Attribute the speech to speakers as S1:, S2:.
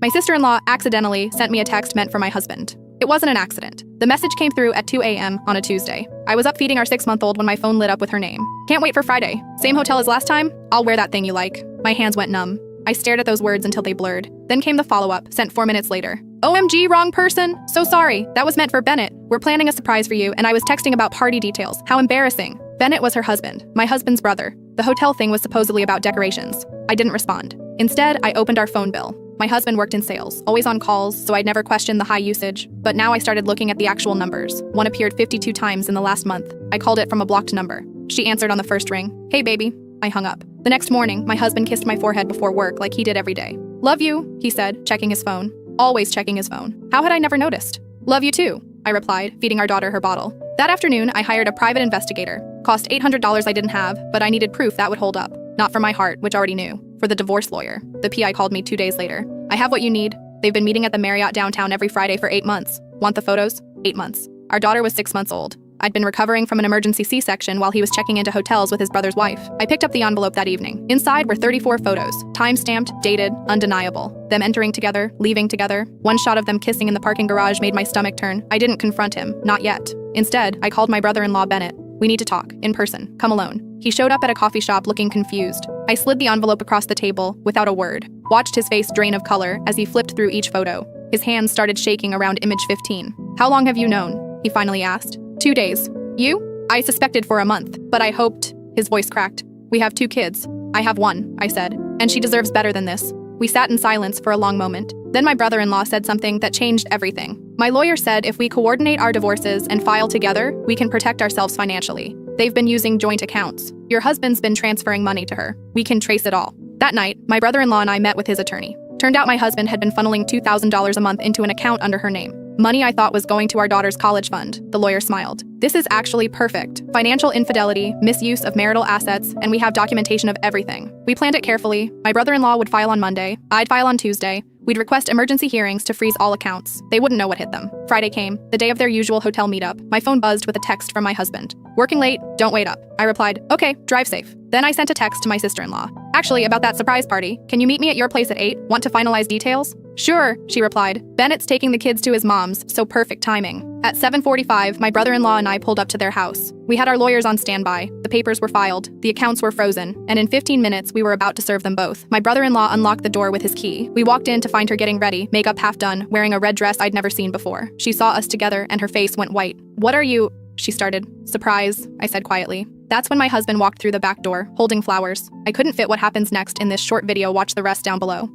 S1: My sister-in-law accidentally sent me a text meant for my husband. It wasn't an accident. The message came through at 2 a.m. on a Tuesday. I was up feeding our 6-month-old when my phone lit up with her name. Can't wait for Friday. Same hotel as last time? I'll wear that thing you like. My hands went numb. I stared at those words until they blurred. Then came the follow-up, sent 4 minutes later. OMG, wrong person. So sorry. That was meant for Bennett. We're planning a surprise for you, and I was texting about party details. How embarrassing. Bennett was her husband, my husband's brother. The hotel thing was supposedly about decorations. I didn't respond. Instead, I opened our phone bill. My husband worked in sales, always on calls, so I'd never questioned the high usage. But now I started looking at the actual numbers. One appeared 52 times in the last month. I called it from a blocked number. She answered on the first ring. Hey, baby. I hung up. The next morning, my husband kissed my forehead before work like he did every day. Love you, he said, checking his phone. Always checking his phone. How had I never noticed? Love you too, I replied, feeding our daughter her bottle. That afternoon, I hired a private investigator. Cost $800 I didn't have, but I needed proof that would hold up. Not for my heart, which already knew. For the divorce lawyer. The PI called me 2 days later. I have what you need. They've been meeting at the Marriott downtown every Friday for 8 months. Want the photos? 8 months. Our daughter was 6 months old. I'd been recovering from an emergency C-section while he was checking into hotels with his brother's wife. I picked up the envelope that evening. Inside were 34 photos. Time-stamped, dated, undeniable. Them entering together, leaving together. One shot of them kissing in the parking garage made my stomach turn. I didn't confront him. Not yet. Instead, I called my brother-in-law Bennett. We need to talk. In person. Come alone. He showed up at a coffee shop looking confused. I slid the envelope across the table, without a word. Watched his face drain of color as he flipped through each photo. His hands started shaking around image 15. How long have you known? He finally asked. 2 days. You? I suspected for a month, but I hoped. His voice cracked. We have 2 kids. I have 1, I said. And she deserves better than this. We sat in silence for a long moment. Then my brother-in-law said something that changed everything. My lawyer said if we coordinate our divorces and file together, we can protect ourselves financially. They've been using joint accounts. Your husband's been transferring money to her. We can trace it all. That night, my brother-in-law and I met with his attorney. Turned out my husband had been funneling $2,000 a month into an account under her name. Money I thought was going to our daughter's college fund. The lawyer smiled. This is actually perfect. Financial infidelity, misuse of marital assets, and we have documentation of everything. We planned it carefully. My brother-in-law would file on Monday. I'd file on Tuesday. We'd request emergency hearings to freeze all accounts. They wouldn't know what hit them. Friday came, the day of their usual hotel meetup. My phone buzzed with a text from my husband. Working late, don't wait up. I replied, okay, drive safe. Then I sent a text to my sister-in-law. Actually, about that surprise party, can you meet me at your place at 8? Want to finalize details? Sure, she replied. Bennett's taking the kids to his mom's, so perfect timing. At 7:45, my brother-in-law and I pulled up to their house. We had our lawyers on standby. The papers were filed, the accounts were frozen, and in 15 minutes, we were about to serve them both. My brother-in-law unlocked the door with his key. We walked in to find her getting ready, makeup half done, wearing a red dress I'd never seen before. She saw us together, and her face went white. What are you? She started. Surprise, I said quietly. That's when my husband walked through the back door, holding flowers. I couldn't fit what happens next in this short video. Watch the rest down below.